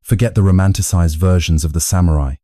Forget the romanticized versions of the samurai.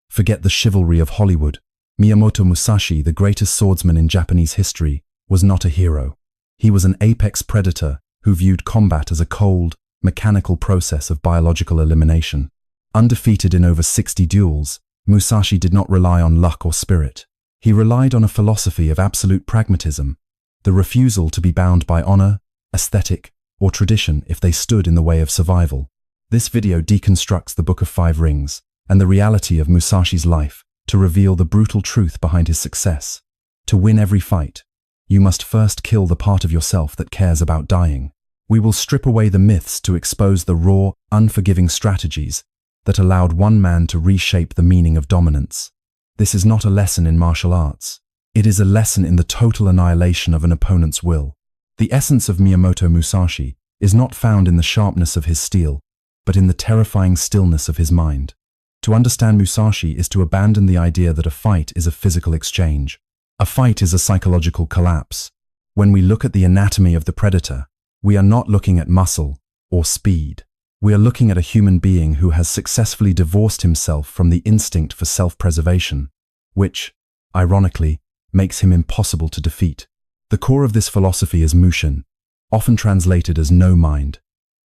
Forget the chivalry of Hollywood. Miyamoto Musashi, the greatest swordsman in Japanese history, was not a hero. He was an apex predator who viewed combat as a cold, mechanical process of biological elimination. Undefeated in over 60 duels, Musashi did not rely on luck or spirit. He relied on a philosophy of absolute pragmatism, the refusal to be bound by honor, aesthetic, or tradition if they stood in the way of survival. This video deconstructs the Book of Five Rings and the reality of Musashi's life to reveal the brutal truth behind his success. To win every fight, you must first kill the part of yourself that cares about dying. We will strip away the myths to expose the raw, unforgiving strategies that allowed one man to reshape the meaning of dominance. This is not a lesson in martial arts. It is a lesson in the total annihilation of an opponent's will. The essence of Miyamoto Musashi is not found in the sharpness of his steel, but in the terrifying stillness of his mind. To understand Musashi is to abandon the idea that a fight is a physical exchange. A fight is a psychological collapse. When we look at the anatomy of the predator, we are not looking at muscle or speed. We are looking at a human being who has successfully divorced himself from the instinct for self-preservation, which, ironically, makes him impossible to defeat. The core of this philosophy is Mushin, often translated as no mind.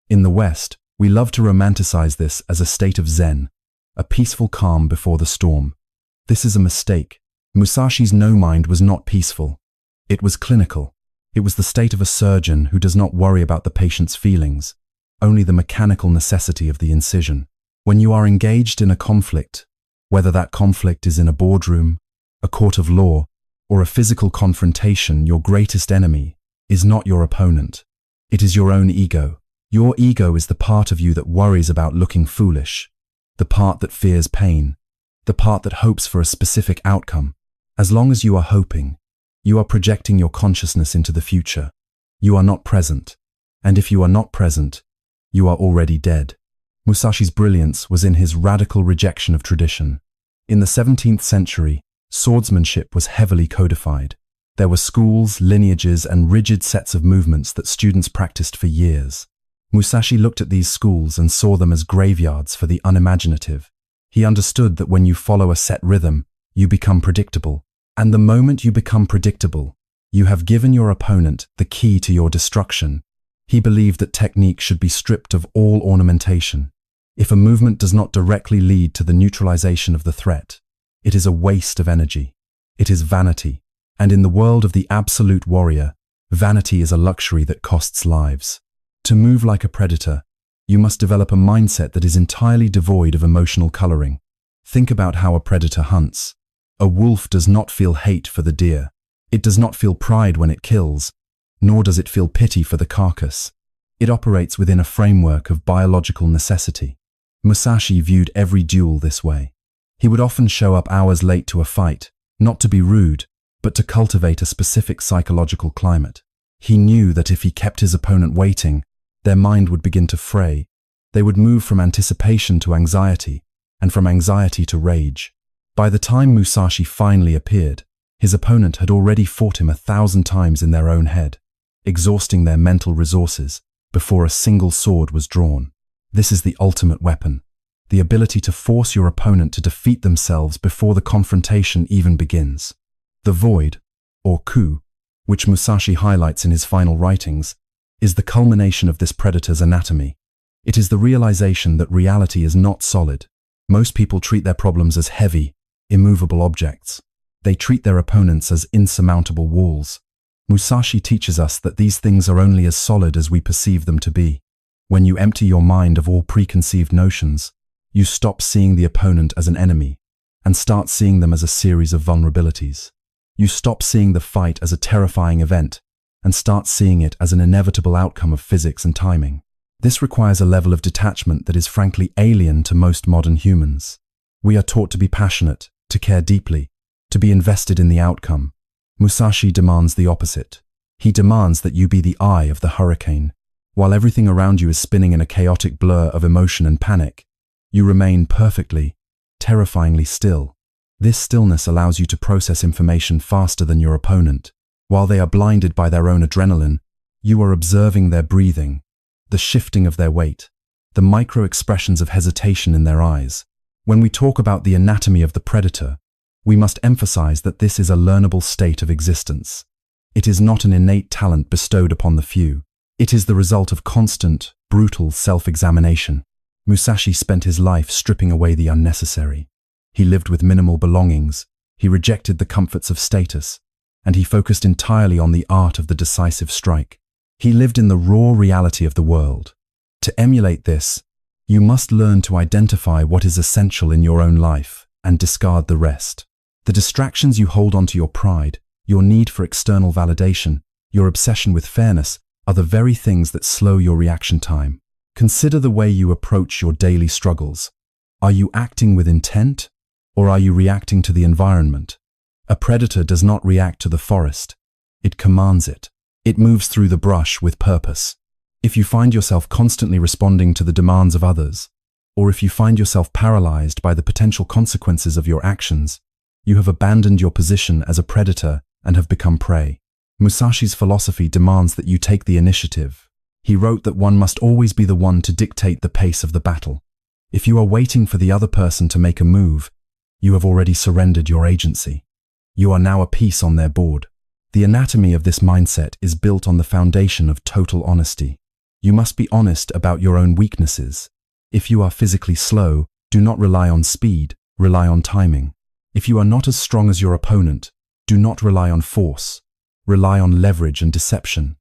In the West, we love to romanticize this as a state of zen, a peaceful calm before the storm. This is a mistake. Musashi's no mind was not peaceful. It was clinical. It was the state of a surgeon who does not worry about the patient's feelings, only the mechanical necessity of the incision. When you are engaged in a conflict, whether that conflict is in a boardroom, a court of law, or a physical confrontation, your greatest enemy is not your opponent. It is your own ego. Your ego is the part of you that worries about looking foolish, the part that fears pain, the part that hopes for a specific outcome. As long as you are hoping, you are projecting your consciousness into the future. You are not present. And if you are not present, you are already dead. Musashi's brilliance was in his radical rejection of tradition. In the 17th century, swordsmanship was heavily codified. There were schools, lineages, and rigid sets of movements that students practiced for years. Musashi looked at these schools and saw them as graveyards for the unimaginative. He understood that when you follow a set rhythm, you become predictable. And the moment you become predictable, you have given your opponent the key to your destruction. He believed that technique should be stripped of all ornamentation. If a movement does not directly lead to the neutralization of the threat, it is a waste of energy. It is vanity. And in the world of the absolute warrior, vanity is a luxury that costs lives. To move like a predator, you must develop a mindset that is entirely devoid of emotional coloring. Think about how a predator hunts. A wolf does not feel hate for the deer. It does not feel pride when it kills, nor does it feel pity for the carcass. It operates within a framework of biological necessity. Musashi viewed every duel this way. He would often show up hours late to a fight, not to be rude, but to cultivate a specific psychological climate. He knew that if he kept his opponent waiting, their mind would begin to fray. They would move from anticipation to anxiety, and from anxiety to rage. By the time Musashi finally appeared, his opponent had already fought him 1,000 times in their own head, exhausting their mental resources before a single sword was drawn. This is the ultimate weapon, the ability to force your opponent to defeat themselves before the confrontation even begins. The void, or coup, which Musashi highlights in his final writings, is the culmination of this predator's anatomy. It is the realization that reality is not solid. Most people treat their problems as heavy, immovable objects. They treat their opponents as insurmountable walls. Musashi teaches us that these things are only as solid as we perceive them to be. When you empty your mind of all preconceived notions, you stop seeing the opponent as an enemy and start seeing them as a series of vulnerabilities. You stop seeing the fight as a terrifying event and start seeing it as an inevitable outcome of physics and timing. This requires a level of detachment that is frankly alien to most modern humans. We are taught to be passionate, to care deeply, to be invested in the outcome. Musashi demands the opposite. He demands that you be the eye of the hurricane. While everything around you is spinning in a chaotic blur of emotion and panic, you remain perfectly, terrifyingly still. This stillness allows you to process information faster than your opponent. While they are blinded by their own adrenaline, you are observing their breathing, the shifting of their weight, the micro-expressions of hesitation in their eyes. When we talk about the anatomy of the predator, we must emphasize that this is a learnable state of existence. It is not an innate talent bestowed upon the few. It is the result of constant, brutal self-examination. Musashi spent his life stripping away the unnecessary. He lived with minimal belongings, he rejected the comforts of status, and he focused entirely on the art of the decisive strike. He lived in the raw reality of the world. To emulate this, you must learn to identify what is essential in your own life and discard the rest. The distractions you hold onto, your pride, your need for external validation, your obsession with fairness, are the very things that slow your reaction time. Consider the way you approach your daily struggles. Are you acting with intent, or are you reacting to the environment? A predator does not react to the forest. It commands it. It moves through the brush with purpose. If you find yourself constantly responding to the demands of others, or if you find yourself paralyzed by the potential consequences of your actions, you have abandoned your position as a predator and have become prey. Musashi's philosophy demands that you take the initiative. He wrote that one must always be the one to dictate the pace of the battle. If you are waiting for the other person to make a move, you have already surrendered your agency. You are now a piece on their board. The anatomy of this mindset is built on the foundation of total honesty. You must be honest about your own weaknesses. If you are physically slow, do not rely on speed, rely on timing. If you are not as strong as your opponent, do not rely on force, rely on leverage and deception.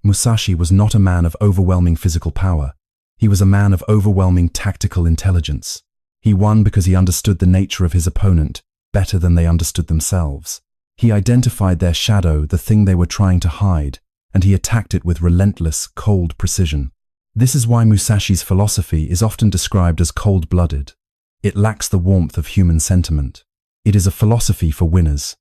Musashi was not a man of overwhelming physical power. He was a man of overwhelming tactical intelligence. He won because he understood the nature of his opponent better than they understood themselves. He identified their shadow, the thing they were trying to hide, and he attacked it with relentless, cold precision. This is why Musashi's philosophy is often described as cold-blooded. It lacks the warmth of human sentiment. It is a philosophy for winners,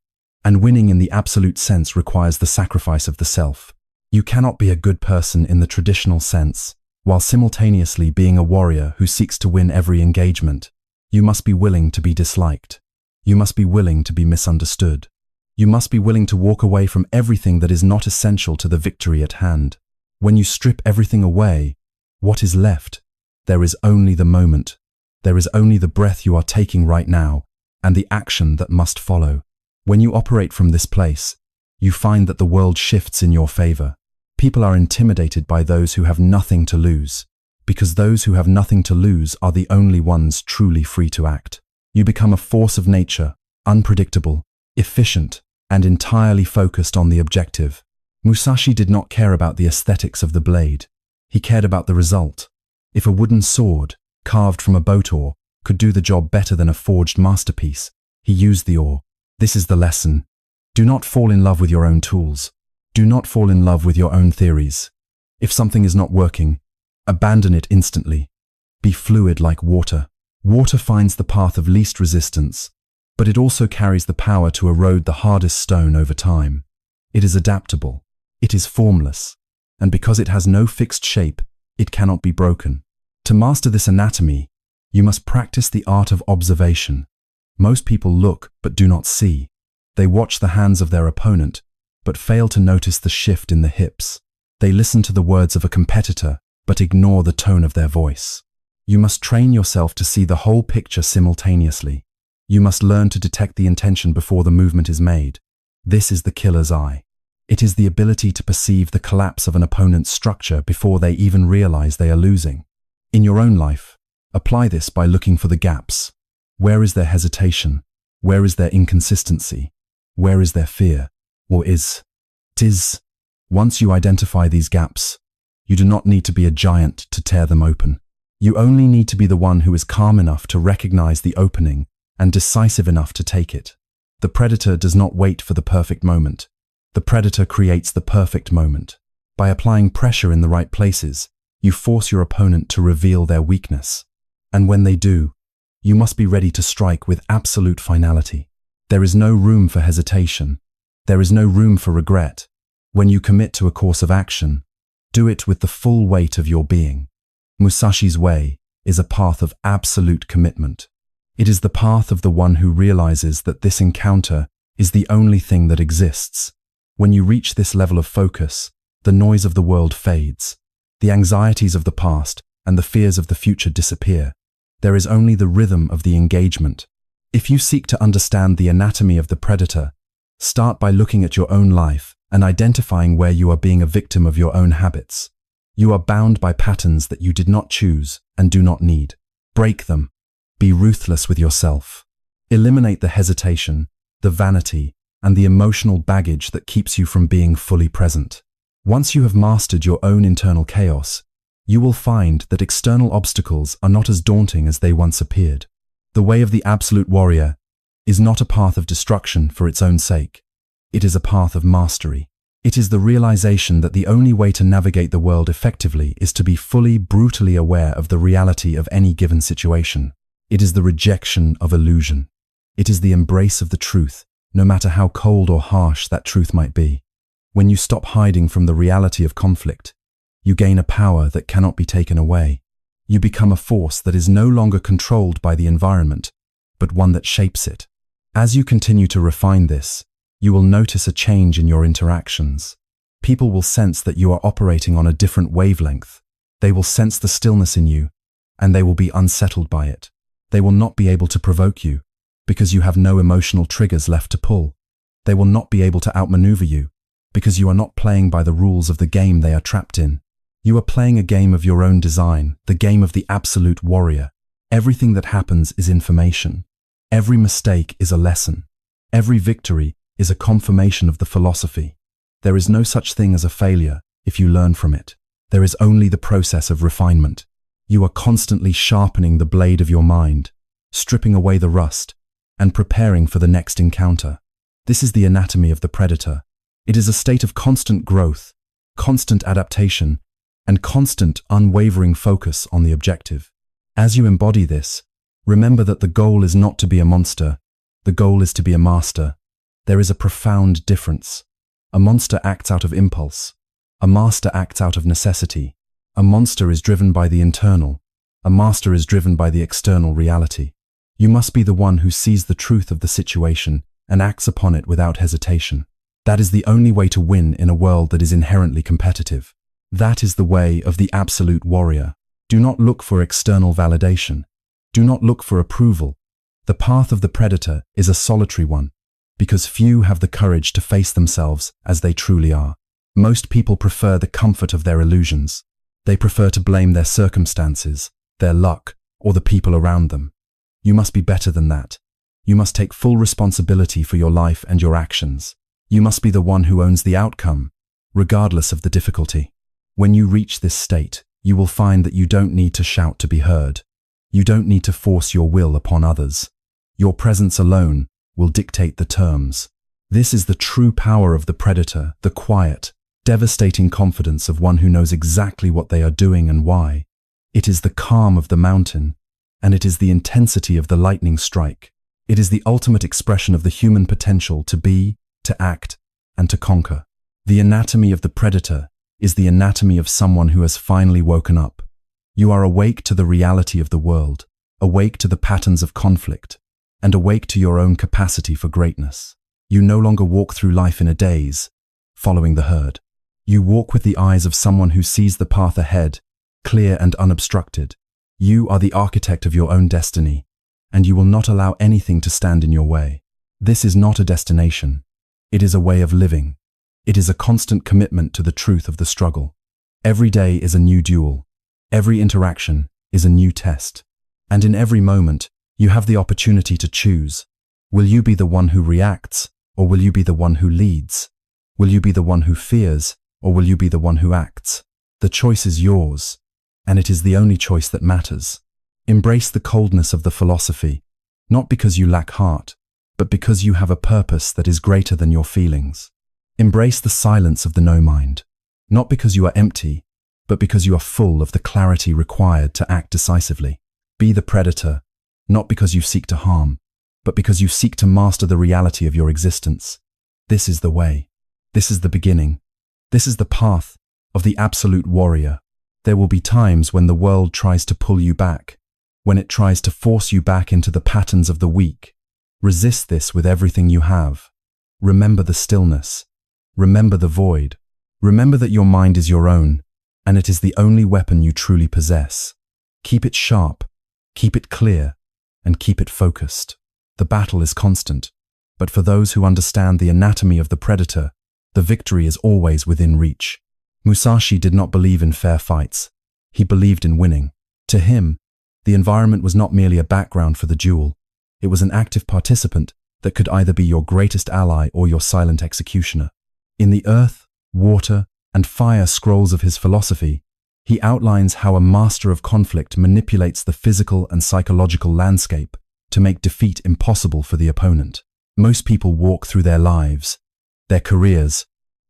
and winning in the absolute sense requires the sacrifice of the self. You cannot be a good person in the traditional sense, while simultaneously being a warrior who seeks to win every engagement. You must be willing to be disliked. You must be willing to be misunderstood. You must be willing to walk away from everything that is not essential to the victory at hand. When you strip everything away, what is left? There is only the moment. There is only the breath you are taking right now, and the action that must follow. When you operate from this place, you find that the world shifts in your favor. People are intimidated by those who have nothing to lose, because those who have nothing to lose are the only ones truly free to act. You become a force of nature, unpredictable, efficient, and entirely focused on the objective. Musashi did not care about the aesthetics of the blade. He cared about the result. If a wooden sword, carved from a boat oar, could do the job better than a forged masterpiece, he used the oar. This is the lesson. Do not fall in love with your own tools. Do not fall in love with your own theories. If something is not working, abandon it instantly. Be fluid like water. Water finds the path of least resistance, but it also carries the power to erode the hardest stone over time. It is adaptable. It is formless. And because it has no fixed shape, it cannot be broken. To master this anatomy, you must practice the art of observation. Most people look but do not see. They watch the hands of their opponent, but fail to notice the shift in the hips. They listen to the words of a competitor, but ignore the tone of their voice. You must train yourself to see the whole picture simultaneously. You must learn to detect the intention before the movement is made. This is the killer's eye. It is the ability to perceive the collapse of an opponent's structure before they even realize they are losing. In your own life, apply this by looking for the gaps. Where is their hesitation? Where is their inconsistency? Where is their fear? Or once you identify these gaps, you do not need to be a giant to tear them open. You only need to be the one who is calm enough to recognize the opening and decisive enough to take it. The predator does not wait for the perfect moment. The predator creates the perfect moment. By applying pressure in the right places, you force your opponent to reveal their weakness. And when they do, you must be ready to strike with absolute finality. There is no room for hesitation. There is no room for regret. When you commit to a course of action, do it with the full weight of your being. Musashi's way is a path of absolute commitment. It is the path of the one who realizes that this encounter is the only thing that exists. When you reach this level of focus, the noise of the world fades. The anxieties of the past and the fears of the future disappear. There is only the rhythm of the engagement. If you seek to understand the anatomy of the predator, start by looking at your own life and identifying where you are being a victim of your own habits. You are bound by patterns that you did not choose and do not need. Break them. Be ruthless with yourself. Eliminate the hesitation, the vanity, and the emotional baggage that keeps you from being fully present. Once you have mastered your own internal chaos, you will find that external obstacles are not as daunting as they once appeared. The way of the absolute warrior is not a path of destruction for its own sake. It is a path of mastery. It is the realization that the only way to navigate the world effectively is to be fully, brutally aware of the reality of any given situation. It is the rejection of illusion. It is the embrace of the truth, no matter how cold or harsh that truth might be. When you stop hiding from the reality of conflict, you gain a power that cannot be taken away. You become a force that is no longer controlled by the environment, but one that shapes it. As you continue to refine this, you will notice a change in your interactions. People will sense that you are operating on a different wavelength. They will sense the stillness in you, and they will be unsettled by it. They will not be able to provoke you, because you have no emotional triggers left to pull. They will not be able to outmaneuver you, because you are not playing by the rules of the game they are trapped in. You are playing a game of your own design, the game of the absolute warrior. Everything that happens is information. Every mistake is a lesson. Every victory is a confirmation of the philosophy. There is no such thing as a failure if you learn from it. There is only the process of refinement. You are constantly sharpening the blade of your mind, stripping away the rust, and preparing for the next encounter. This is the anatomy of the predator. It is a state of constant growth, constant adaptation, and constant, unwavering focus on the objective. As you embody this, remember that the goal is not to be a monster, the goal is to be a master. There is a profound difference. A monster acts out of impulse. A master acts out of necessity. A monster is driven by the internal. A master is driven by the external reality. You must be the one who sees the truth of the situation and acts upon it without hesitation. That is the only way to win in a world that is inherently competitive. That is the way of the absolute warrior. Do not look for external validation. Do not look for approval. The path of the predator is a solitary one, because few have the courage to face themselves as they truly are. Most people prefer the comfort of their illusions. They prefer to blame their circumstances, their luck, or the people around them. You must be better than that. You must take full responsibility for your life and your actions. You must be the one who owns the outcome, regardless of the difficulty. When you reach this state, you will find that you don't need to shout to be heard. You don't need to force your will upon others. Your presence alone will dictate the terms. This is the true power of the predator, the quiet, devastating confidence of one who knows exactly what they are doing and why. It is the calm of the mountain, and it is the intensity of the lightning strike. It is the ultimate expression of the human potential to be, to act, and to conquer. The anatomy of the predator is the anatomy of someone who has finally woken up. You are awake to the reality of the world, awake to the patterns of conflict, and awake to your own capacity for greatness. You no longer walk through life in a daze, following the herd. You walk with the eyes of someone who sees the path ahead, clear and unobstructed. You are the architect of your own destiny, and you will not allow anything to stand in your way. This is not a destination. It is a way of living. It is a constant commitment to the truth of the struggle. Every day is a new duel. Every interaction is a new test. And in every moment, you have the opportunity to choose. Will you be the one who reacts, or will you be the one who leads? Will you be the one who fears, or will you be the one who acts? The choice is yours, and it is the only choice that matters. Embrace the coldness of the philosophy, not because you lack heart, but because you have a purpose that is greater than your feelings. Embrace the silence of the no-mind, not because you are empty, but because you are full of the clarity required to act decisively. Be the predator, not because you seek to harm, but because you seek to master the reality of your existence. This is the way. This is the beginning. This is the path of the absolute warrior. There will be times when the world tries to pull you back, when it tries to force you back into the patterns of the weak. Resist this with everything you have. Remember the stillness. Remember the void. Remember that your mind is your own, and it is the only weapon you truly possess. Keep it sharp, keep it clear, and keep it focused. The battle is constant, but for those who understand the anatomy of the predator, the victory is always within reach. Musashi did not believe in fair fights. He believed in winning. To him, the environment was not merely a background for the duel. It was an active participant that could either be your greatest ally or your silent executioner. In the earth, water, and fire scrolls of his philosophy, he outlines how a master of conflict manipulates the physical and psychological landscape to make defeat impossible for the opponent. Most people walk through their lives, their careers,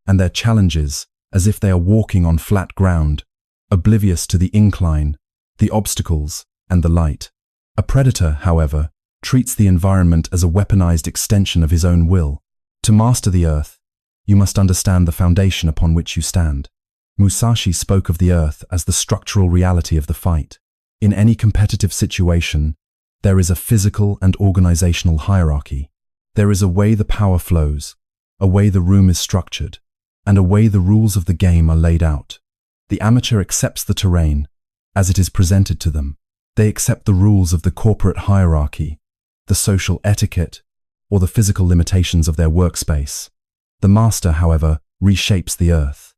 and their challenges as if they are walking on flat ground, oblivious to the incline, the obstacles, and the light. A predator, however, treats the environment as a weaponized extension of his own will. To master the earth, you must understand the foundation upon which you stand. Musashi spoke of the earth as the structural reality of the fight. In any competitive situation, there is a physical and organizational hierarchy. There is a way the power flows, a way the room is structured, and a way the rules of the game are laid out. The amateur accepts the terrain as it is presented to them. They accept the rules of the corporate hierarchy, the social etiquette, or the physical limitations of their workspace. The master, however, reshapes the earth.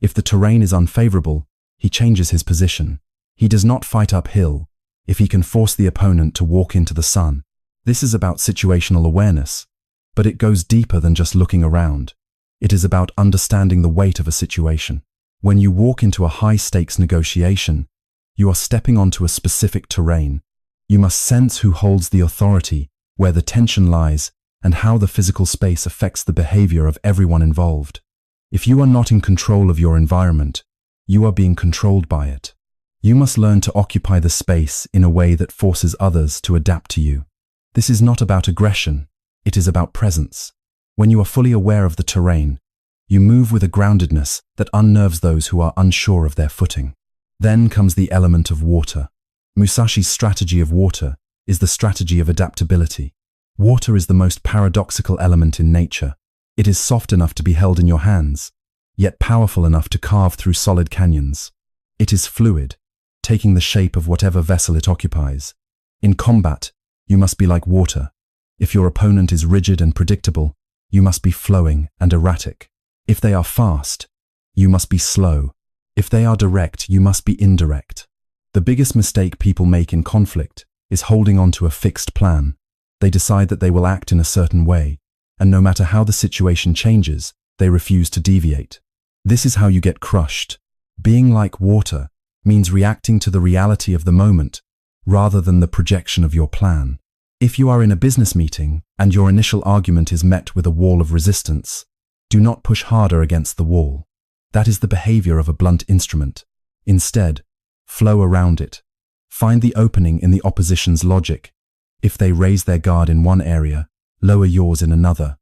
If the terrain is unfavorable, he changes his position. He does not fight uphill if he can force the opponent to walk into the sun. This is about situational awareness, but it goes deeper than just looking around. It is about understanding the weight of a situation. When you walk into a high-stakes negotiation, you are stepping onto a specific terrain. You must sense who holds the authority, where the tension lies, and how the physical space affects the behavior of everyone involved. If you are not in control of your environment, you are being controlled by it. You must learn to occupy the space in a way that forces others to adapt to you. This is not about aggression, it is about presence. When you are fully aware of the terrain, you move with a groundedness that unnerves those who are unsure of their footing. Then comes the element of water. Musashi's strategy of water is the strategy of adaptability. Water is the most paradoxical element in nature. It is soft enough to be held in your hands, yet powerful enough to carve through solid canyons. It is fluid, taking the shape of whatever vessel it occupies. In combat, you must be like water. If your opponent is rigid and predictable, you must be flowing and erratic. If they are fast, you must be slow. If they are direct, you must be indirect. The biggest mistake people make in conflict is holding on to a fixed plan. They decide that they will act in a certain way, and no matter how the situation changes, they refuse to deviate. This is how you get crushed. Being like water means reacting to the reality of the moment rather than the projection of your plan. If you are in a business meeting and your initial argument is met with a wall of resistance, do not push harder against the wall. That is the behavior of a blunt instrument. Instead, flow around it. Find the opening in the opposition's logic. If they raise their guard in one area, lower yours in another.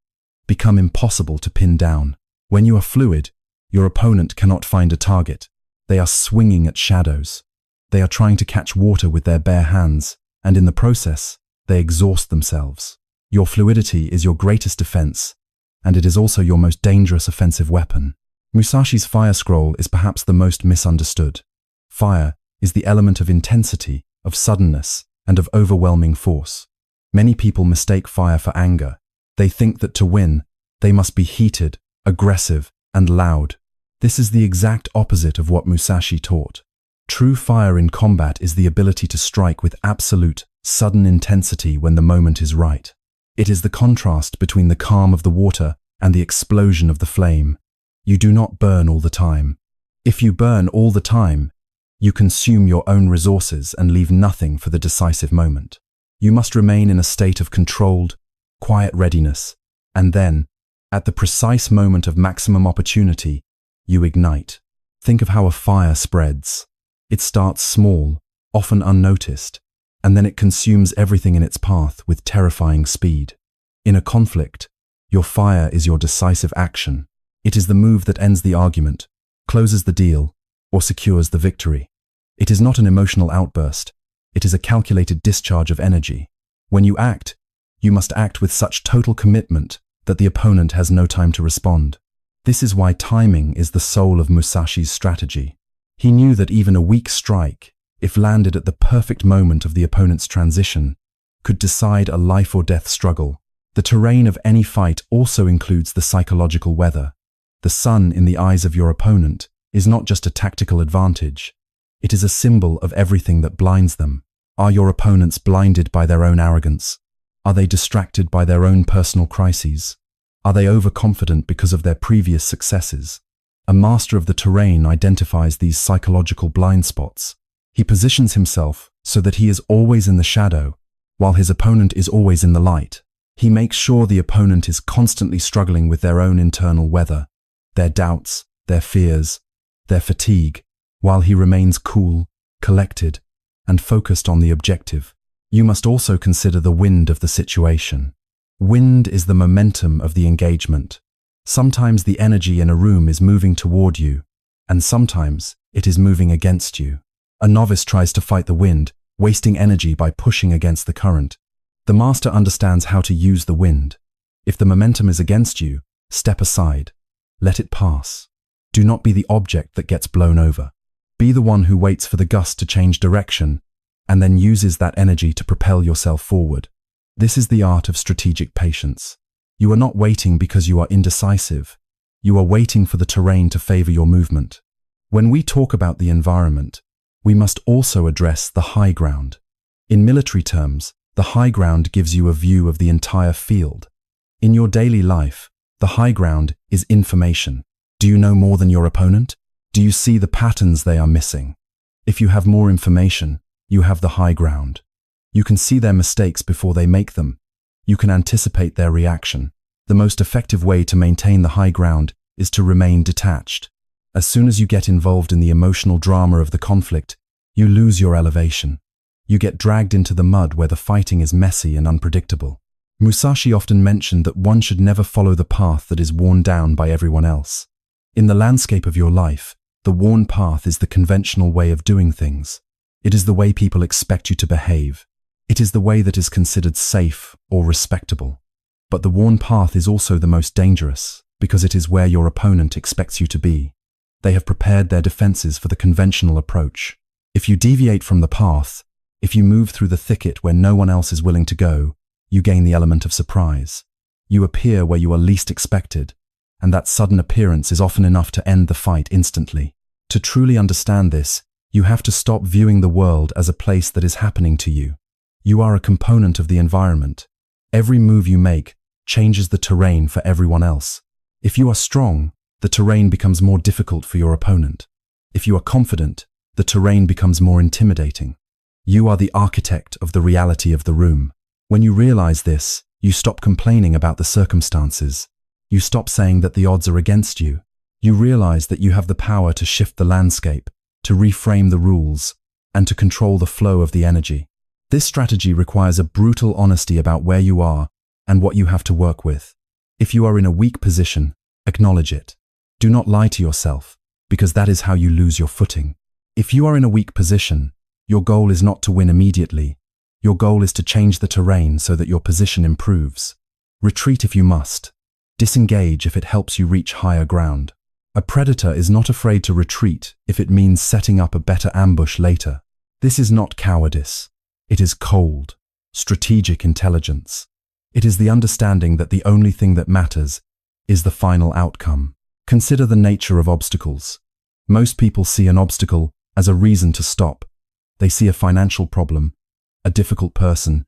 Become impossible to pin down. When you are fluid, your opponent cannot find a target. They are swinging at shadows. They are trying to catch water with their bare hands, and in the process, they exhaust themselves. Your fluidity is your greatest defense, and it is also your most dangerous offensive weapon. Musashi's fire scroll is perhaps the most misunderstood. Fire is the element of intensity, of suddenness, and of overwhelming force. Many people mistake fire for anger. They think that to win, they must be heated, aggressive, and loud. This is the exact opposite of what Musashi taught. True fire in combat is the ability to strike with absolute, sudden intensity when the moment is right. It is the contrast between the calm of the water and the explosion of the flame. You do not burn all the time. If you burn all the time, you consume your own resources and leave nothing for the decisive moment. You must remain in a state of controlled, quiet readiness, and then, at the precise moment of maximum opportunity, you ignite. Think of how a fire spreads. It starts small, often unnoticed, and then it consumes everything in its path with terrifying speed. In a conflict, your fire is your decisive action. It is the move that ends the argument, closes the deal, or secures the victory. It is not an emotional outburst. It is a calculated discharge of energy. When you act, you must act with such total commitment that the opponent has no time to respond. This is why timing is the soul of Musashi's strategy. He knew that even a weak strike, if landed at the perfect moment of the opponent's transition, could decide a life or death struggle. The terrain of any fight also includes the psychological weather. The sun in the eyes of your opponent is not just a tactical advantage. It is a symbol of everything that blinds them. Are your opponents blinded by their own arrogance? Are they distracted by their own personal crises? Are they overconfident because of their previous successes? A master of the terrain identifies these psychological blind spots. He positions himself so that he is always in the shadow, while his opponent is always in the light. He makes sure the opponent is constantly struggling with their own internal weather, their doubts, their fears, their fatigue, while he remains cool, collected, and focused on the objective. You must also consider the wind of the situation. Wind is the momentum of the engagement. Sometimes the energy in a room is moving toward you, and sometimes it is moving against you. A novice tries to fight the wind, wasting energy by pushing against the current. The master understands how to use the wind. If the momentum is against you, step aside. Let it pass. Do not be the object that gets blown over. Be the one who waits for the gust to change direction and then uses that energy to propel yourself forward. This is the art of strategic patience. You are not waiting because you are indecisive. You are waiting for the terrain to favor your movement. When we talk about the environment, we must also address the high ground. In military terms, the high ground gives you a view of the entire field. In your daily life, the high ground is information. Do you know more than your opponent? Do you see the patterns they are missing? If you have more information, you have the high ground. You can see their mistakes before they make them. You can anticipate their reaction. The most effective way to maintain the high ground is to remain detached. As soon as you get involved in the emotional drama of the conflict, you lose your elevation. You get dragged into the mud where the fighting is messy and unpredictable. Musashi often mentioned that one should never follow the path that is worn down by everyone else. In the landscape of your life, the worn path is the conventional way of doing things. It is the way people expect you to behave. It is the way that is considered safe or respectable. But the worn path is also the most dangerous because it is where your opponent expects you to be. They have prepared their defenses for the conventional approach. If you deviate from the path, if you move through the thicket where no one else is willing to go, you gain the element of surprise. You appear where you are least expected, and that sudden appearance is often enough to end the fight instantly. To truly understand this, you have to stop viewing the world as a place that is happening to you. You are a component of the environment. Every move you make changes the terrain for everyone else. If you are strong, the terrain becomes more difficult for your opponent. If you are confident, the terrain becomes more intimidating. You are the architect of the reality of the room. When you realize this, you stop complaining about the circumstances. You stop saying that the odds are against you. You realize that you have the power to shift the landscape, to reframe the rules, and to control the flow of the energy. This strategy requires a brutal honesty about where you are and what you have to work with. If you are in a weak position, acknowledge it. Do not lie to yourself, because that is how you lose your footing. If you are in a weak position, your goal is not to win immediately. Your goal is to change the terrain so that your position improves. Retreat if you must. Disengage if it helps you reach higher ground. A predator is not afraid to retreat if it means setting up a better ambush later. This is not cowardice. It is cold, strategic intelligence. It is the understanding that the only thing that matters is the final outcome. Consider the nature of obstacles. Most people see an obstacle as a reason to stop. They see a financial problem, a difficult person,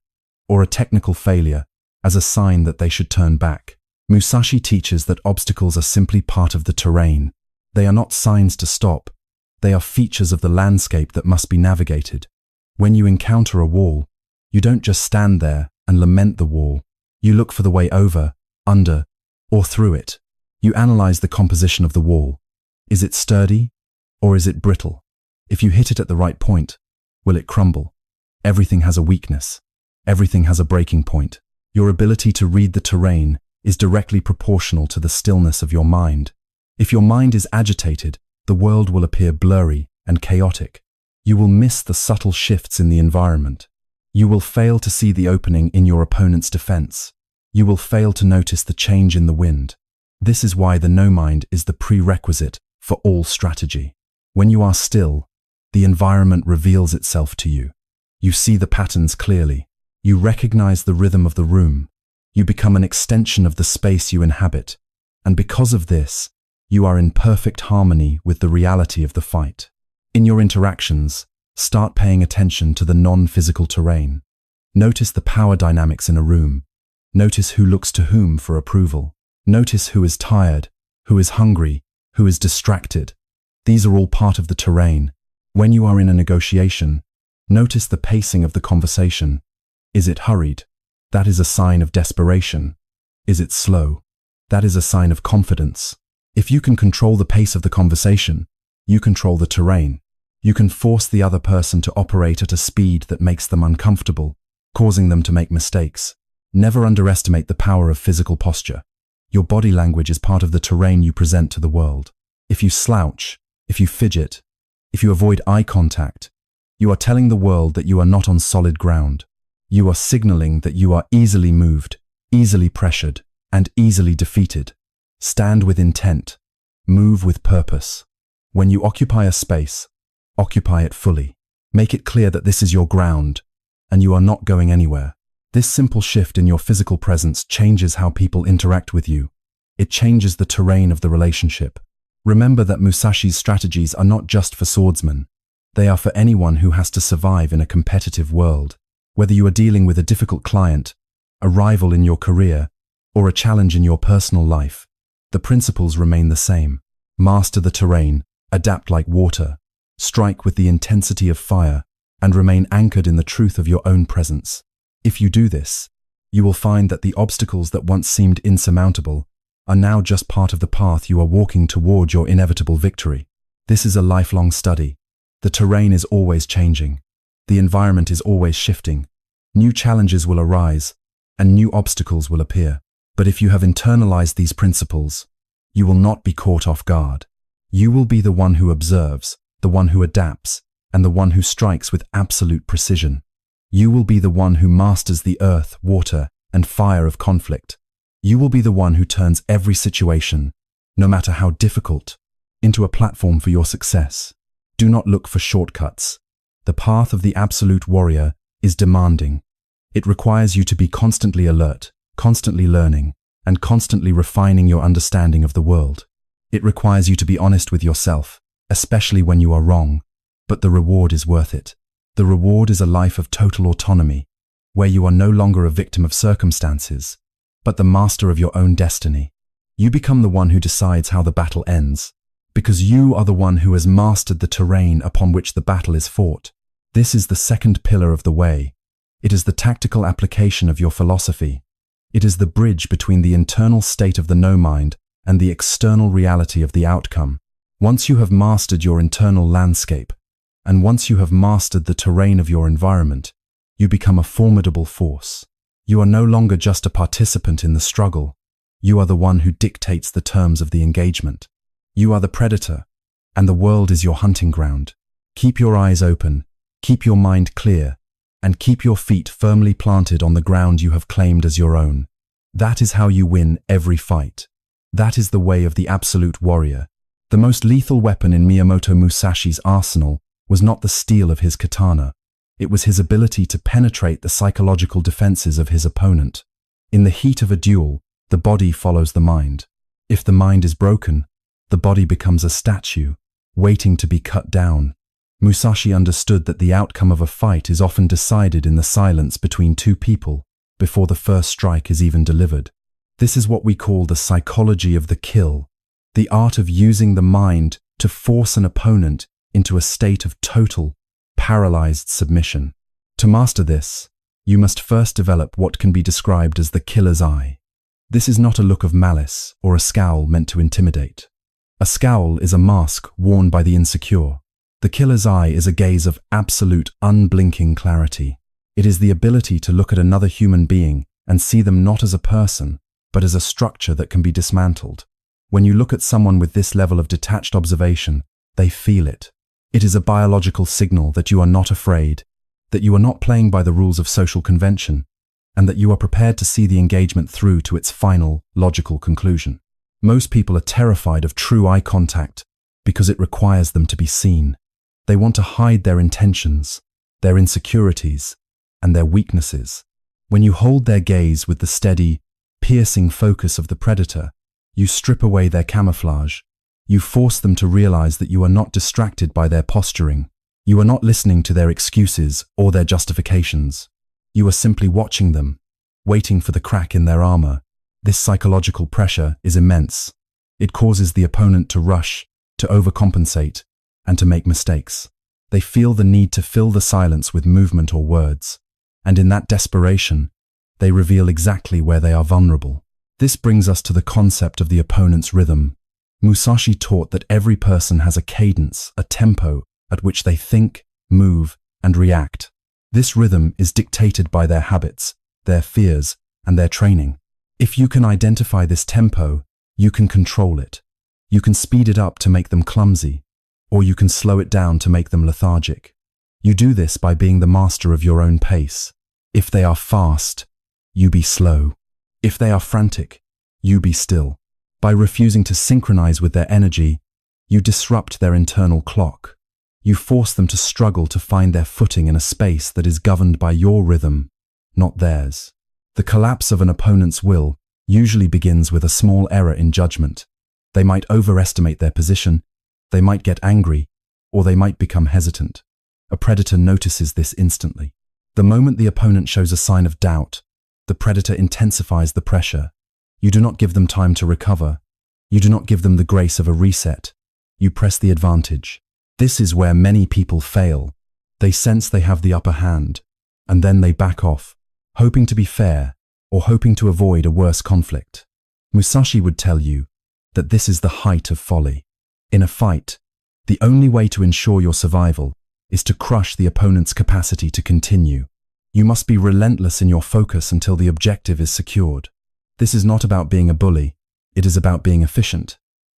or a technical failure as a sign that they should turn back. Musashi teaches that obstacles are simply part of the terrain. They are not signs to stop. They are features of the landscape that must be navigated. When you encounter a wall, you don't just stand there and lament the wall. You look for the way over, under, or through it. You analyze the composition of the wall. Is it sturdy, or is it brittle? If you hit it at the right point, will it crumble? Everything has a weakness. Everything has a breaking point. Your ability to read the terrain is directly proportional to the stillness of your mind. If your mind is agitated, the world will appear blurry and chaotic. You will miss the subtle shifts in the environment. You will fail to see the opening in your opponent's defense. You will fail to notice the change in the wind. This is why the no mind is the prerequisite for all strategy. When you are still, The environment reveals itself to you. You see the patterns clearly. You recognize the rhythm of the room. You become an extension of the space you inhabit. And because of this, you are in perfect harmony with the reality of the fight. In your interactions, start paying attention to the non-physical terrain. Notice the power dynamics in a room. Notice who looks to whom for approval. Notice who is tired, who is hungry, who is distracted. These are all part of the terrain. When you are in a negotiation, notice the pacing of the conversation. Is it hurried? That is a sign of desperation. Is it slow? That is a sign of confidence. If you can control the pace of the conversation, you control the terrain. You can force the other person to operate at a speed that makes them uncomfortable, causing them to make mistakes. Never underestimate the power of physical posture. Your body language is part of the terrain you present to the world. If you slouch, if you fidget, if you avoid eye contact, you are telling the world that you are not on solid ground. You are signaling that you are easily moved, easily pressured, and easily defeated. Stand with intent. Move with purpose. When you occupy a space, occupy it fully. Make it clear that this is your ground, and you are not going anywhere. This simple shift in your physical presence changes how people interact with you. It changes the terrain of the relationship. Remember that Musashi's strategies are not just for swordsmen. They are for anyone who has to survive in a competitive world. Whether you are dealing with a difficult client, a rival in your career, or a challenge in your personal life, the principles remain the same. Master the terrain, adapt like water, strike with the intensity of fire, and remain anchored in the truth of your own presence. If you do this, you will find that the obstacles that once seemed insurmountable are now just part of the path you are walking toward your inevitable victory. This is a lifelong study. The terrain is always changing. The environment is always shifting. New challenges will arise, and new obstacles will appear. But if you have internalized these principles, you will not be caught off guard. You will be the one who observes, the one who adapts, and the one who strikes with absolute precision. You will be the one who masters the earth, water, and fire of conflict. You will be the one who turns every situation, no matter how difficult, into a platform for your success. Do not look for shortcuts. The path of the absolute warrior is demanding. It requires you to be constantly alert, constantly learning, and constantly refining your understanding of the world. It requires you to be honest with yourself, especially when you are wrong, but the reward is worth it. The reward is a life of total autonomy, where you are no longer a victim of circumstances, but the master of your own destiny. You become the one who decides how the battle ends, because you are the one who has mastered the terrain upon which the battle is fought. This is the second pillar of the way. It is the tactical application of your philosophy. It is the bridge between the internal state of the no-mind and the external reality of the outcome. Once you have mastered your internal landscape, and once you have mastered the terrain of your environment, you become a formidable force. You are no longer just a participant in the struggle. You are the one who dictates the terms of the engagement. You are the predator, and the world is your hunting ground. Keep your eyes open, keep your mind clear, and keep your feet firmly planted on the ground you have claimed as your own. That is how you win every fight. That is the way of the absolute warrior. The most lethal weapon in Miyamoto Musashi's arsenal was not the steel of his katana. It was his ability to penetrate the psychological defenses of his opponent. In the heat of a duel, the body follows the mind. If the mind is broken, the body becomes a statue, waiting to be cut down. Musashi understood that the outcome of a fight is often decided in the silence between two people before the first strike is even delivered. This is what we call the psychology of the kill, the art of using the mind to force an opponent into a state of total, paralyzed submission. To master this, you must first develop what can be described as the killer's eye. This is not a look of malice or a scowl meant to intimidate. A scowl is a mask worn by the insecure. The killer's eye is a gaze of absolute, unblinking clarity. It is the ability to look at another human being and see them not as a person, but as a structure that can be dismantled. When you look at someone with this level of detached observation, they feel it. It is a biological signal that you are not afraid, that you are not playing by the rules of social convention, and that you are prepared to see the engagement through to its final, logical conclusion. Most people are terrified of true eye contact because it requires them to be seen. They want to hide their intentions, their insecurities, and their weaknesses. When you hold their gaze with the steady, piercing focus of the predator, you strip away their camouflage. You force them to realize that you are not distracted by their posturing. You are not listening to their excuses or their justifications. You are simply watching them, waiting for the crack in their armor. This psychological pressure is immense. It causes the opponent to rush, to overcompensate, and to make mistakes. They feel the need to fill the silence with movement or words, and in that desperation, they reveal exactly where they are vulnerable. This brings us to the concept of the opponent's rhythm. Musashi taught that every person has a cadence, a tempo, at which they think, move, and react. This rhythm is dictated by their habits, their fears, and their training. If you can identify this tempo, you can control it. You can speed it up to make them clumsy, or you can slow it down to make them lethargic. You do this by being the master of your own pace. If they are fast, you be slow. If they are frantic, you be still. By refusing to synchronize with their energy, you disrupt their internal clock. You force them to struggle to find their footing in a space that is governed by your rhythm, not theirs. The collapse of an opponent's will usually begins with a small error in judgment. They might overestimate their position, they might get angry, or they might become hesitant. A predator notices this instantly. The moment the opponent shows a sign of doubt, the predator intensifies the pressure. You do not give them time to recover. You do not give them the grace of a reset. You press the advantage. This is where many people fail. They sense they have the upper hand, and then they back off, hoping to be fair or hoping to avoid a worse conflict. Musashi would tell you that this is the height of folly. In a fight, the only way to ensure your survival is to crush the opponent's capacity to continue. You must be relentless in your focus until the objective is secured. This is not about being a bully, it is about being efficient.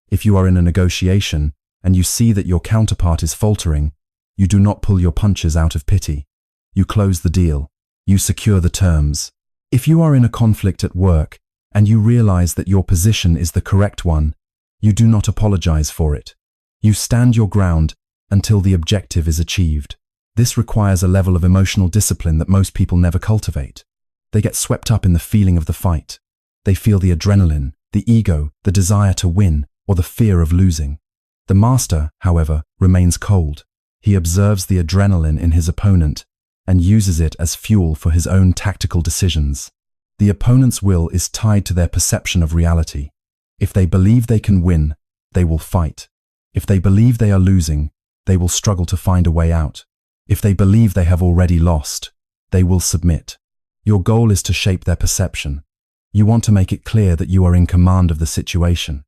If you are in a negotiation and you see that your counterpart is faltering, you do not pull your punches out of pity. You close the deal. You secure the terms. If you are in a conflict at work and you realize that your position is the correct one, you do not apologize for it. You stand your ground until the objective is achieved. This requires a level of emotional discipline that most people never cultivate. They get swept up in the feeling of the fight. They feel the adrenaline, the ego, the desire to win, or the fear of losing. The master, however, remains cold. He observes the adrenaline in his opponent and uses it as fuel for his own tactical decisions. The opponent's will is tied to their perception of reality. If they believe they can win, they will fight. If they believe they are losing, they will struggle to find a way out. If they believe they have already lost, they will submit. Your goal is to shape their perception. You want to make it clear that you are in command of the situation.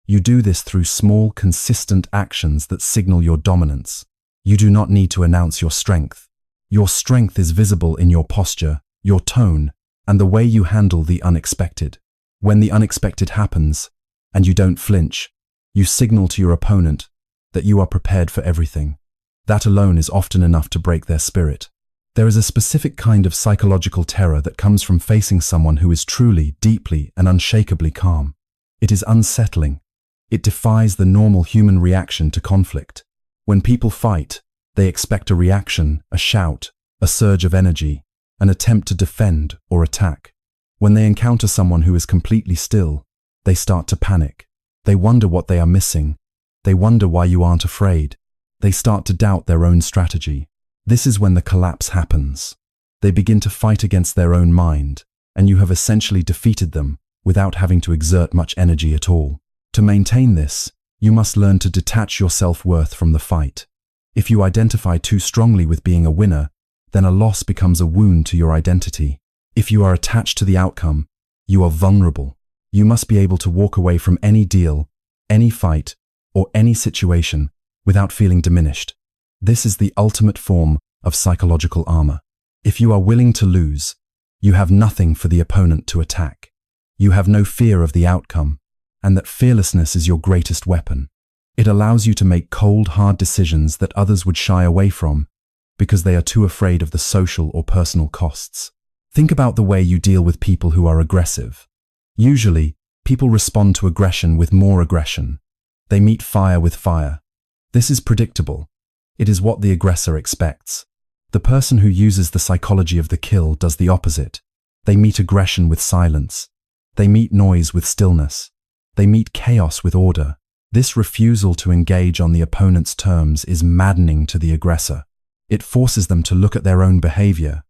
You do this through small, consistent actions that signal your dominance. You do not need to announce your strength. Your strength is visible in your posture, your tone, and the way you handle the unexpected. When the unexpected happens, and you don't flinch, you signal to your opponent that you are prepared for everything. That alone is often enough to break their spirit. There is a specific kind of psychological terror that comes from facing someone who is truly, deeply, and unshakably calm. It is unsettling. It defies the normal human reaction to conflict. When people fight, they expect a reaction, a shout, a surge of energy, an attempt to defend or attack. When they encounter someone who is completely still, they start to panic. They wonder what they are missing. They wonder why you aren't afraid. They start to doubt their own strategy. This is when the collapse happens. They begin to fight against their own mind, and you have essentially defeated them without having to exert much energy at all. To maintain this, you must learn to detach your self-worth from the fight. If you identify too strongly with being a winner, then a loss becomes a wound to your identity. If you are attached to the outcome, you are vulnerable. You must be able to walk away from any deal, any fight, or any situation without feeling diminished. This is the ultimate form of psychological armor. If you are willing to lose, you have nothing for the opponent to attack. You have no fear of the outcome, and that fearlessness is your greatest weapon. It allows you to make cold, hard decisions that others would shy away from because they are too afraid of the social or personal costs. Think about the way you deal with people who are aggressive. Usually, people respond to aggression with more aggression. They meet fire with fire. This is predictable. It is what the aggressor expects. The person who uses the psychology of the kill does the opposite. They meet aggression with silence. They meet noise with stillness. They meet chaos with order. This refusal to engage on the opponent's terms is maddening to the aggressor. It forces them to look at their own behavior,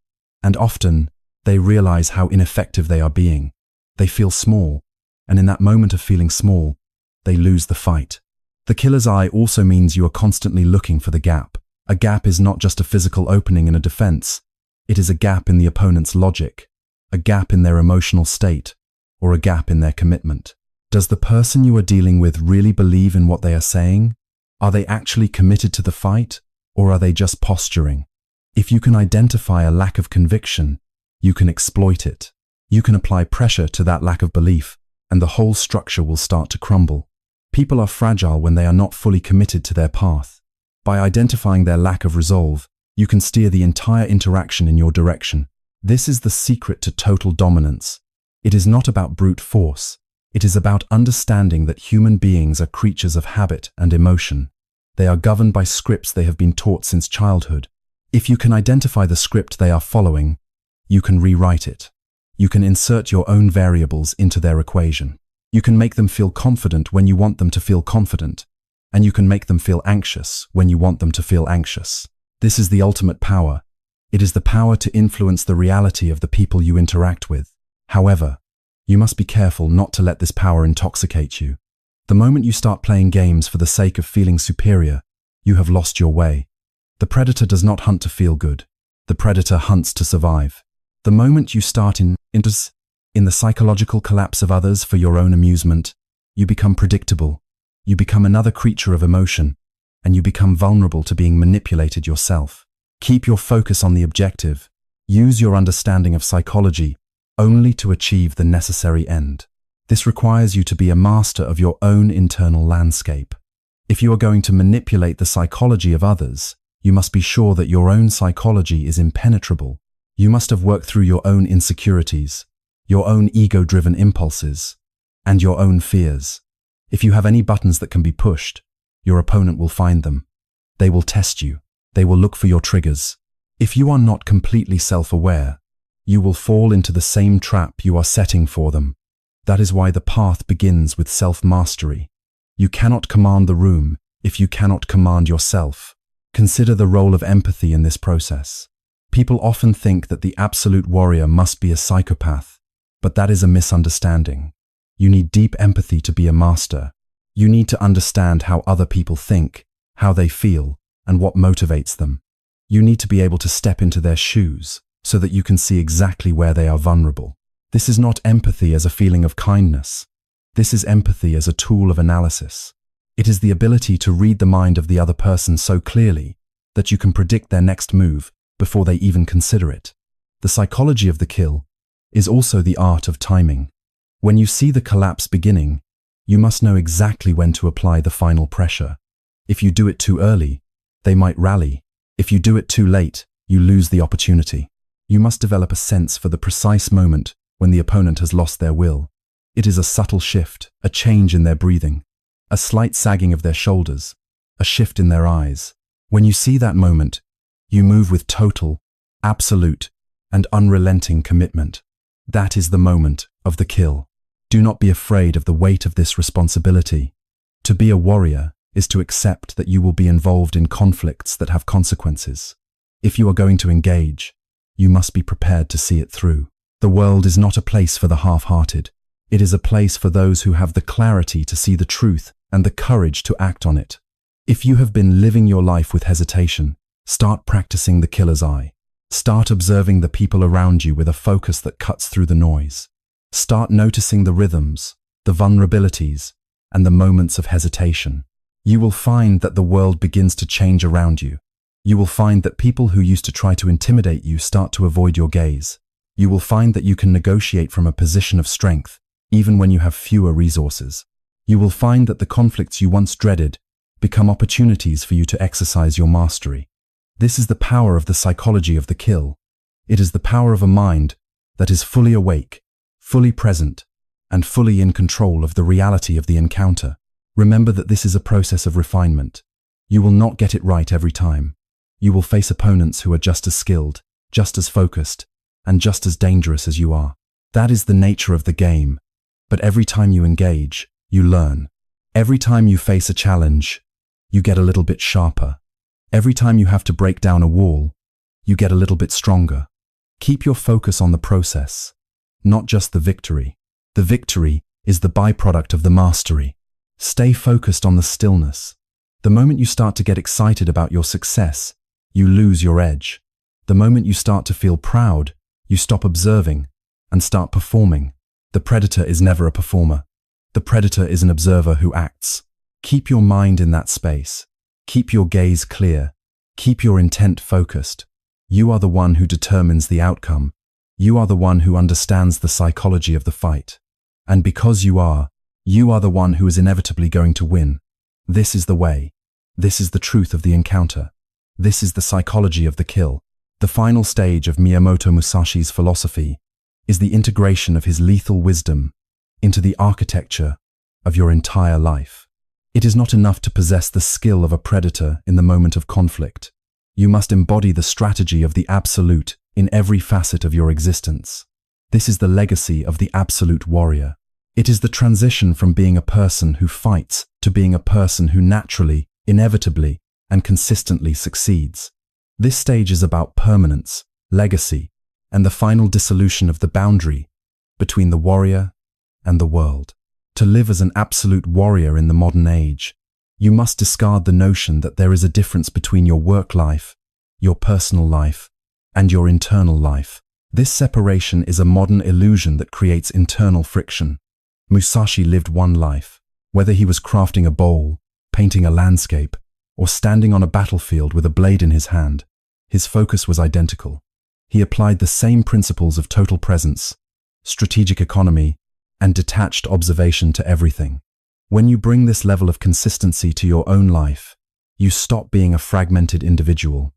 and often they realize how ineffective they are being. They feel small, and in that moment of feeling small, they lose the fight. The killer's eye also means you are constantly looking for the gap. A gap is not just a physical opening in a defense. It is a gap in the opponent's logic, a gap in their emotional state, or a gap in their commitment. Does the person you are dealing with really believe in what they are saying? Are they actually committed to the fight, or are they just posturing? If you can identify a lack of conviction, you can exploit it. You can apply pressure to that lack of belief, and the whole structure will start to crumble. People are fragile when they are not fully committed to their path. By identifying their lack of resolve, you can steer the entire interaction in your direction. This is the secret to total dominance. It is not about brute force. It is about understanding that human beings are creatures of habit and emotion. They are governed by scripts they have been taught since childhood. If you can identify the script they are following, you can rewrite it. You can insert your own variables into their equation. You can make them feel confident when you want them to feel confident, and you can make them feel anxious when you want them to feel anxious. This is the ultimate power. It is the power to influence the reality of the people you interact with. However, you must be careful not to let this power intoxicate you. The moment you start playing games for the sake of feeling superior, you have lost your way. The predator does not hunt to feel good. The predator hunts to survive. The moment you start in the psychological collapse of others for your own amusement, you become predictable. You become another creature of emotion, and you become vulnerable to being manipulated yourself. Keep your focus on the objective. Use your understanding of psychology only to achieve the necessary end. This requires you to be a master of your own internal landscape. If you are going to manipulate the psychology of others, you must be sure that your own psychology is impenetrable. You must have worked through your own insecurities, your own ego-driven impulses, and your own fears. If you have any buttons that can be pushed, your opponent will find them. They will test you. They will look for your triggers. If you are not completely self-aware, you will fall into the same trap you are setting for them. That is why the path begins with self-mastery. You cannot command the room if you cannot command yourself. Consider the role of empathy in this process. People often think that the absolute warrior must be a psychopath, but that is a misunderstanding. You need deep empathy to be a master. You need to understand how other people think, how they feel, and what motivates them. You need to be able to step into their shoes so that you can see exactly where they are vulnerable. This is not empathy as a feeling of kindness. This is empathy as a tool of analysis. It is the ability to read the mind of the other person so clearly that you can predict their next move before they even consider it. The psychology of the kill is also the art of timing. When you see the collapse beginning, you must know exactly when to apply the final pressure. If you do it too early, they might rally. If you do it too late, you lose the opportunity. You must develop a sense for the precise moment when the opponent has lost their will. It is a subtle shift, a change in their breathing, a slight sagging of their shoulders, a shift in their eyes. When you see that moment, you move with total, absolute, and unrelenting commitment. That is the moment of the kill. Do not be afraid of the weight of this responsibility. To be a warrior is to accept that you will be involved in conflicts that have consequences. If you are going to engage, you must be prepared to see it through. The world is not a place for the half-hearted. It is a place for those who have the clarity to see the truth and the courage to act on it. If you have been living your life with hesitation, start practicing the killer's eye. Start observing the people around you with a focus that cuts through the noise. Start noticing the rhythms, the vulnerabilities, and the moments of hesitation. You will find that the world begins to change around you. You will find that people who used to try to intimidate you start to avoid your gaze. You will find that you can negotiate from a position of strength, even when you have fewer resources. You will find that the conflicts you once dreaded become opportunities for you to exercise your mastery. This is the power of the psychology of the kill. It is the power of a mind that is fully awake, fully present, and fully in control of the reality of the encounter. Remember that this is a process of refinement. You will not get it right every time. You will face opponents who are just as skilled, just as focused, and just as dangerous as you are. That is the nature of the game. But every time you engage, you learn. Every time you face a challenge, you get a little bit sharper. Every time you have to break down a wall, you get a little bit stronger. Keep your focus on the process, not just the victory. The victory is the byproduct of the mastery. Stay focused on the stillness. The moment you start to get excited about your success, you lose your edge. The moment you start to feel proud, you stop observing and start performing. The predator is never a performer. The predator is an observer who acts. Keep your mind in that space. Keep your gaze clear. Keep your intent focused. You are the one who determines the outcome. You are the one who understands the psychology of the fight. And because you are the one who is inevitably going to win. This is the way. This is the truth of the encounter. This is the psychology of the kill. The final stage of Miyamoto Musashi's philosophy is the integration of his lethal wisdom into the architecture of your entire life. It is not enough to possess the skill of a predator in the moment of conflict. You must embody the strategy of the absolute in every facet of your existence. This is the legacy of the absolute warrior. It is the transition from being a person who fights to being a person who naturally, inevitably, and consistently succeeds. This stage is about permanence, legacy, and the final dissolution of the boundary between the warrior and the world. To live as an absolute warrior in the modern age, you must discard the notion that there is a difference between your work life, your personal life, and your internal life. This separation is a modern illusion that creates internal friction. Musashi lived one life. Whether he was crafting a bowl, painting a landscape, or standing on a battlefield with a blade in his hand, his focus was identical. He applied the same principles of total presence, strategic economy, and detached observation to everything. When you bring this level of consistency to your own life, you stop being a fragmented individual.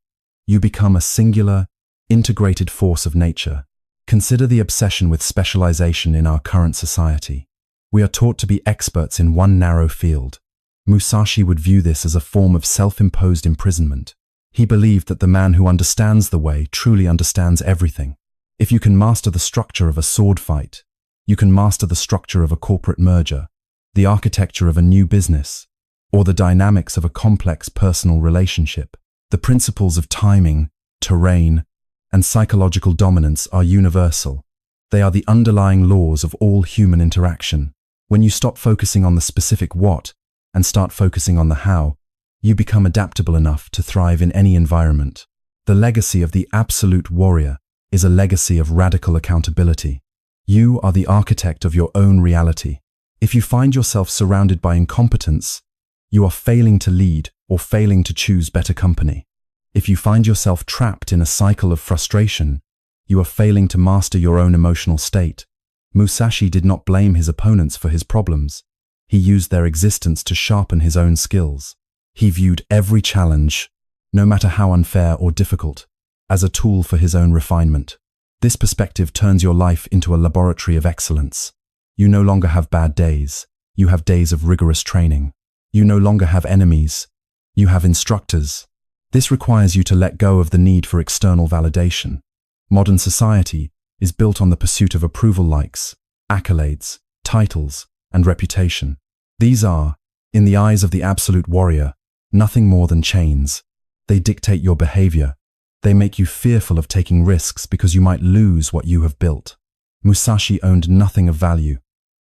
You become a singular, integrated force of nature. Consider the obsession with specialization in our current society. We are taught to be experts in one narrow field. Musashi would view this as a form of self-imposed imprisonment. He believed that the man who understands the way truly understands everything. If you can master the structure of a sword fight, you can master the structure of a corporate merger, the architecture of a new business, or the dynamics of a complex personal relationship. The principles of timing, terrain, and psychological dominance are universal. They are the underlying laws of all human interaction. When you stop focusing on the specific what and start focusing on the how, you become adaptable enough to thrive in any environment. The legacy of the absolute warrior is a legacy of radical accountability. You are the architect of your own reality. If you find yourself surrounded by incompetence, you are failing to lead or failing to choose better company. If you find yourself trapped in a cycle of frustration, you are failing to master your own emotional state. Musashi did not blame his opponents for his problems. He used their existence to sharpen his own skills. He viewed every challenge, no matter how unfair or difficult, as a tool for his own refinement. This perspective turns your life into a laboratory of excellence. You no longer have bad days. You have days of rigorous training. You no longer have enemies. You have instructors. This requires you to let go of the need for external validation. Modern society is built on the pursuit of approval likes, accolades, titles, and reputation. These are, in the eyes of the absolute warrior, nothing more than chains. They dictate your behavior. They make you fearful of taking risks because you might lose what you have built. Musashi owned nothing of value,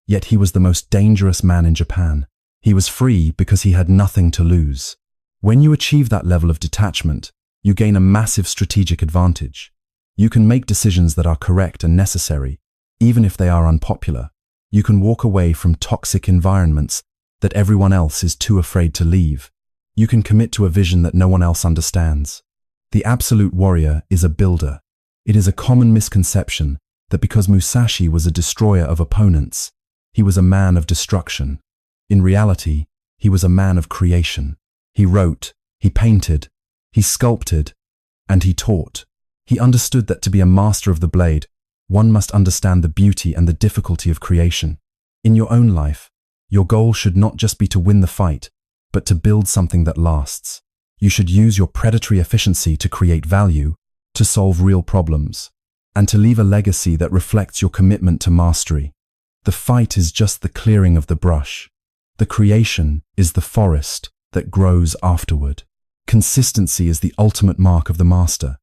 yet he was the most dangerous man in Japan. He was free because he had nothing to lose. When you achieve that level of detachment, you gain a massive strategic advantage. You can make decisions that are correct and necessary, even if they are unpopular. You can walk away from toxic environments that everyone else is too afraid to leave. You can commit to a vision that no one else understands. The absolute warrior is a builder. It is a common misconception that because Musashi was a destroyer of opponents, he was a man of destruction. In reality, he was a man of creation. He wrote, he painted, he sculpted, and he taught. He understood that to be a master of the blade, one must understand the beauty and the difficulty of creation. In your own life, your goal should not just be to win the fight, but to build something that lasts. You should use your predatory efficiency to create value, to solve real problems, and to leave a legacy that reflects your commitment to mastery. The fight is just the clearing of the brush. The creation is the forest that grows afterward. Consistency is the ultimate mark of the master.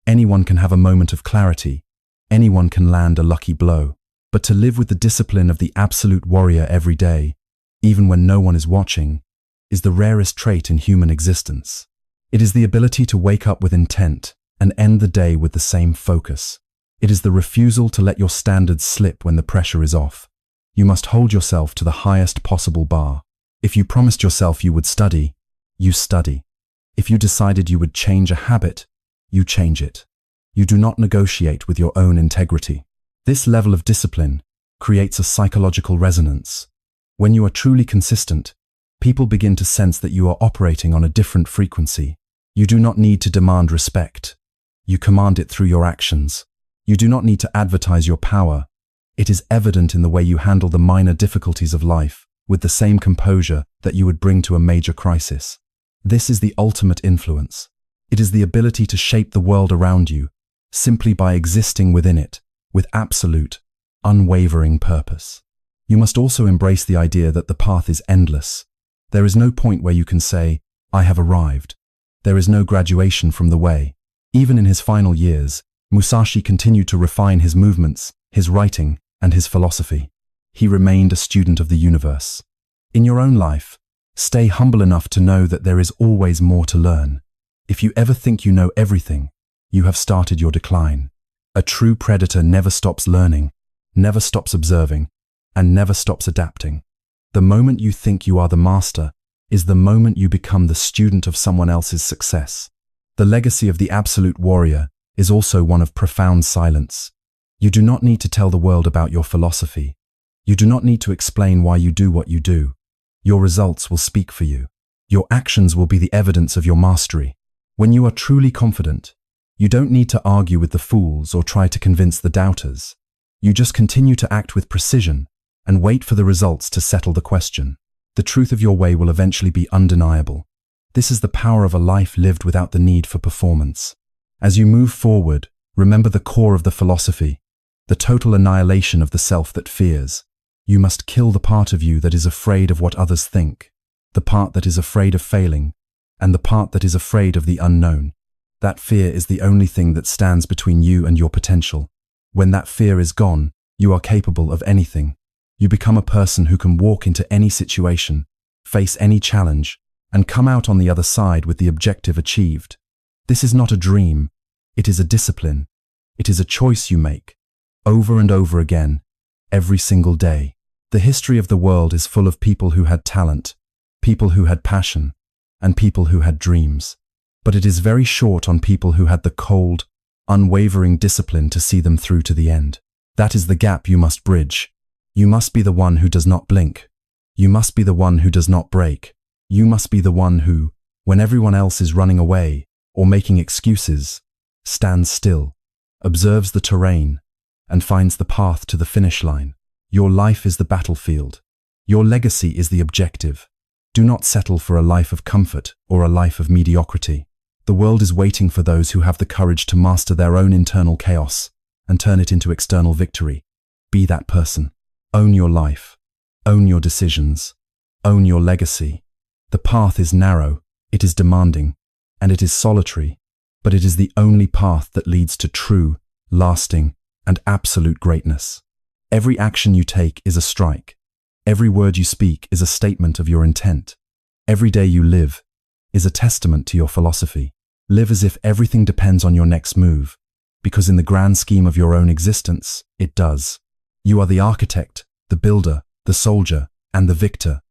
Anyone can have a moment of clarity. Anyone can land a lucky blow. But to live with the discipline of the absolute warrior every day, even when no one is watching, is the rarest trait in human existence. It is the ability to wake up with intent and end the day with the same focus. It is the refusal to let your standards slip when the pressure is off. You must hold yourself to the highest possible bar. If you promised yourself you would study, you study. If you decided you would change a habit, you change it. You do not negotiate with your own integrity. This level of discipline creates a psychological resonance. When you are truly consistent, people begin to sense that you are operating on a different frequency. You do not need to demand respect. You command it through your actions. You do not need to advertise your power. It is evident in the way you handle the minor difficulties of life with the same composure that you would bring to a major crisis. This is the ultimate influence. It is the ability to shape the world around you simply by existing within it with absolute, unwavering purpose. You must also embrace the idea that the path is endless. There is no point where you can say, I have arrived. There is no graduation from the way. Even in his final years, Musashi continued to refine his movements, his writing, and his philosophy. He remained a student of the universe. In your own life, stay humble enough to know that there is always more to learn. If you ever think you know everything, you have started your decline. A true predator never stops learning, never stops observing, and never stops adapting. The moment you think you are the master is the moment you become the student of someone else's success. The legacy of the absolute warrior is also one of profound silence. You do not need to tell the world about your philosophy. You do not need to explain why you do what you do. Your results will speak for you. Your actions will be the evidence of your mastery. When you are truly confident, you don't need to argue with the fools or try to convince the doubters. You just continue to act with precision and wait for the results to settle the question. The truth of your way will eventually be undeniable. This is the power of a life lived without the need for performance. As you move forward, remember the core of the philosophy, the total annihilation of the self that fears. You must kill the part of you that is afraid of what others think, the part that is afraid of failing, and the part that is afraid of the unknown. That fear is the only thing that stands between you and your potential. When that fear is gone, you are capable of anything. You become a person who can walk into any situation, face any challenge, and come out on the other side with the objective achieved. This is not a dream. It is a discipline. It is a choice you make, over and over again, every single day. The history of the world is full of people who had talent, people who had passion, and people who had dreams. But it is very short on people who had the cold, unwavering discipline to see them through to the end. That is the gap you must bridge. You must be the one who does not blink. You must be the one who does not break. You must be the one who, when everyone else is running away or making excuses, stands still, observes the terrain, and finds the path to the finish line. Your life is the battlefield. Your legacy is the objective. Do not settle for a life of comfort or a life of mediocrity. The world is waiting for those who have the courage to master their own internal chaos and turn it into external victory. Be that person. Own your life. Own your decisions. Own your legacy. The path is narrow, it is demanding, and it is solitary, but it is the only path that leads to true, lasting, and absolute greatness. Every action you take is a strike. Every word you speak is a statement of your intent. Every day you live is a testament to your philosophy. Live as if everything depends on your next move, because in the grand scheme of your own existence, it does. You are the architect, the builder, the soldier, and the victor.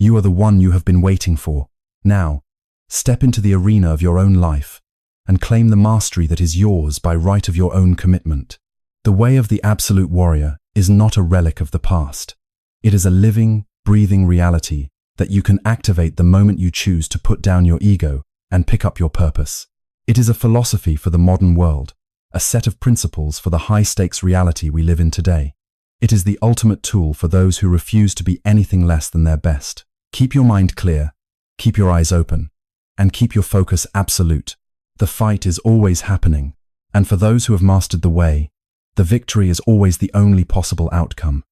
You are the one you have been waiting for. Now, step into the arena of your own life and claim the mastery that is yours by right of your own commitment. The way of the absolute warrior is not a relic of the past. It is a living, breathing reality that you can activate the moment you choose to put down your ego and pick up your purpose. It is a philosophy for the modern world, a set of principles for the high-stakes reality we live in today. It is the ultimate tool for those who refuse to be anything less than their best. Keep your mind clear, Keep your eyes open, and keep your focus absolute. The fight is always happening, and for those who have mastered the way, the victory is always the only possible outcome.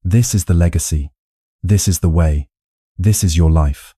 This is the legacy. This is the way. This is your life.